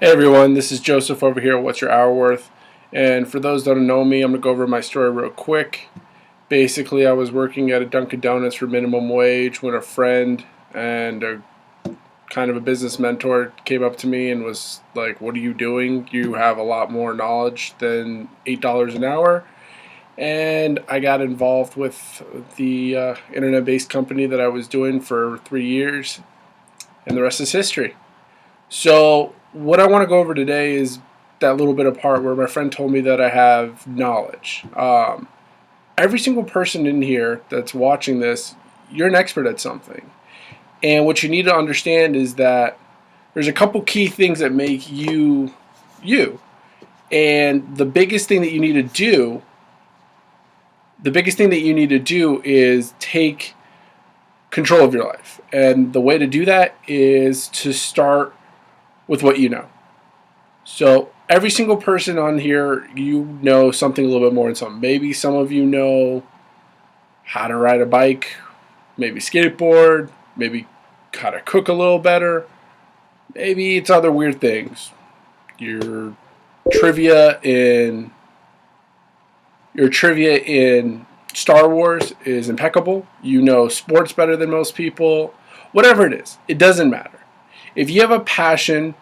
Hey everyone, this is Joseph over here at What's Your Hour Worth. And for those that don't know me, I'm going to go over my story real quick. Basically, I was working at a Dunkin' Donuts for minimum wage when a friend and a kind of a business mentor came up to me and was like, "What are you doing? You have a lot more knowledge than $8 an hour." And I got involved with the internet-based company that I was doing for 3 years, and the rest is history. So what I want to go over today is that little bit of part where my friend told me that I have knowledge. Every single person in here that's watching this, you're an expert at something. And what you need to understand is that there's a couple key things that make you, you. And the biggest thing that you need to do is take control of your life. And the way to do that is to start with what you know. So every single person on here, you know something a little bit more than something. Maybe some of you know how to ride a bike, maybe skateboard, maybe how to cook a little better. Maybe it's other weird things. Your trivia in Star Wars is impeccable. You know sports better than most people. Whatever it is, it doesn't matter. If you have a passion,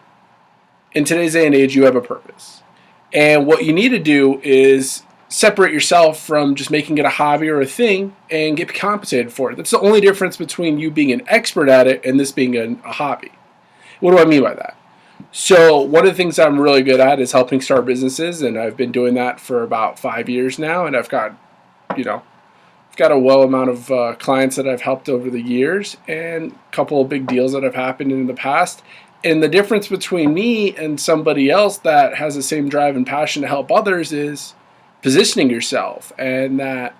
in today's day and age, you have a purpose. And what you need to do is separate yourself from just making it a hobby or a thing and get compensated for it. That's the only difference between you being an expert at it and this being a hobby. What do I mean by that? So one of the things I'm really good at is helping start businesses, and I've been doing that for about 5 years now, and I've got a well amount of clients that I've helped over the years, and a couple of big deals that have happened in the past. And the difference between me and somebody else that has the same drive and passion to help others is positioning yourself. And that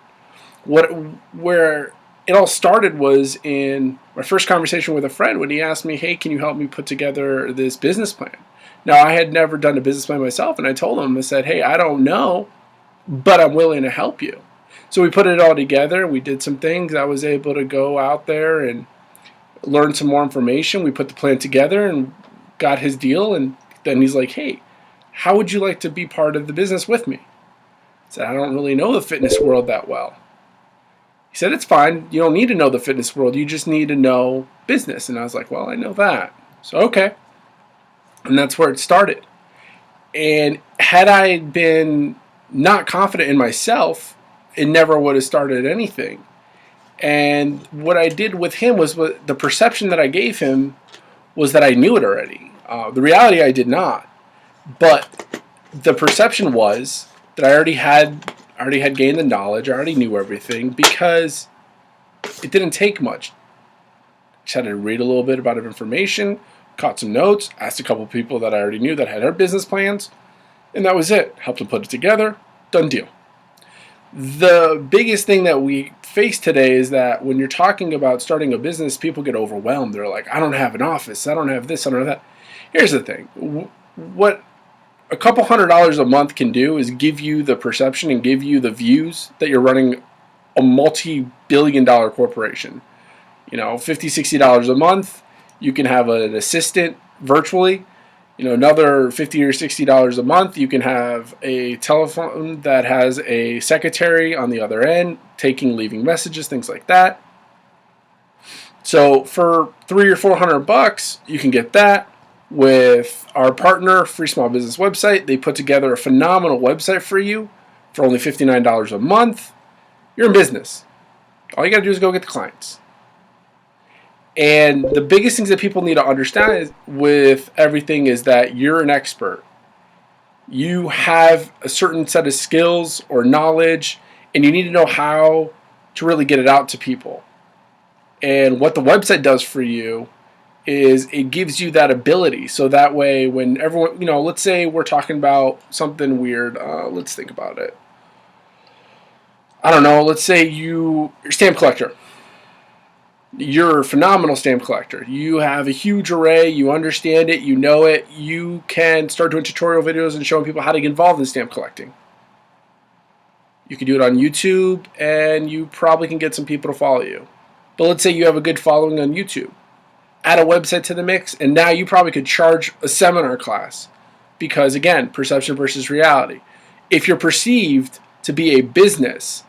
where it all started was in my first conversation with a friend when he asked me, "Hey, can you help me put together this business plan?" Now, I had never done a business plan myself, and I told him, I said, "Hey, I don't know, but I'm willing to help you." So we put it all together. We did some things. I was able to go out there and learn some more information. We put the plan together and got his deal. And then he's like, "Hey, how would you like to be part of the business with me?" I said, "I don't really know the fitness world that well." He said, "It's fine. You don't need to know the fitness world. You just need to know business." And I was like, "Well, I know that." So, okay. And that's where it started. And had I been not confident in myself, it never would have started anything. And what I did with him was the perception that I gave him was that I knew it already. The reality, I did not. But the perception was that I already had gained the knowledge. I already knew everything because it didn't take much. Just had to read a little bit about information, caught some notes, asked a couple people that I already knew that had our business plans, and that was it. Helped them put it together. Done deal. The biggest thing that we face today is that when you're talking about starting a business, people get overwhelmed. They're like, "I don't have an office. I don't have this. I don't have that." Here's the thing. What a couple $100 a month can do is give you the perception and give you the views that you're running a multi-billion-dollar corporation. $50, $60 a month. You can have an assistant virtually. Another $50 or $60 a month, you can have a telephone that has a secretary on the other end, leaving messages, things like that. So for $300 or $400, you can get that. With our partner, Free Small Business Website, they put together a phenomenal website for you for only $59 a month. You're in business. All you got to do is go get the clients. And the biggest things that people need to understand with everything is that you're an expert. You have a certain set of skills or knowledge, and you need to know how to really get it out to people. And what the website does for you is it gives you that ability. So that way when everyone, let's say we're talking about something weird. Let's think about it. I don't know. Let's say you're a stamp collector. You're a phenomenal stamp collector. You have a huge array. You understand it. You know it. You can start doing tutorial videos and showing people how to get involved in stamp collecting. You can do it on YouTube, and you probably can get some people to follow you. But let's say you have a good following on YouTube. add a website to the mix, and now you probably could charge a seminar class because, again, perception versus reality. If you're perceived to be a business,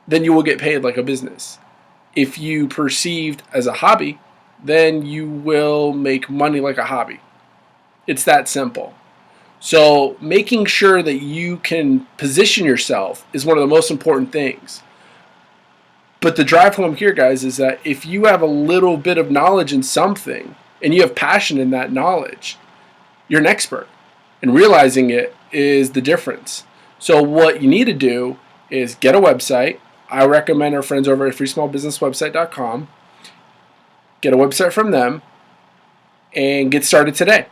then you will get paid like a business. If you perceived as a hobby, then you will make money like a hobby. It's that simple. So making sure that you can position yourself is one of the most important things. But the drive home here, guys, is that if you have a little bit of knowledge in something and you have passion in that knowledge, you're an expert. And realizing it is the difference. So what you need to do is get a website. I recommend our friends over at freesmallbusinesswebsite.com. Get a website from them and get started today.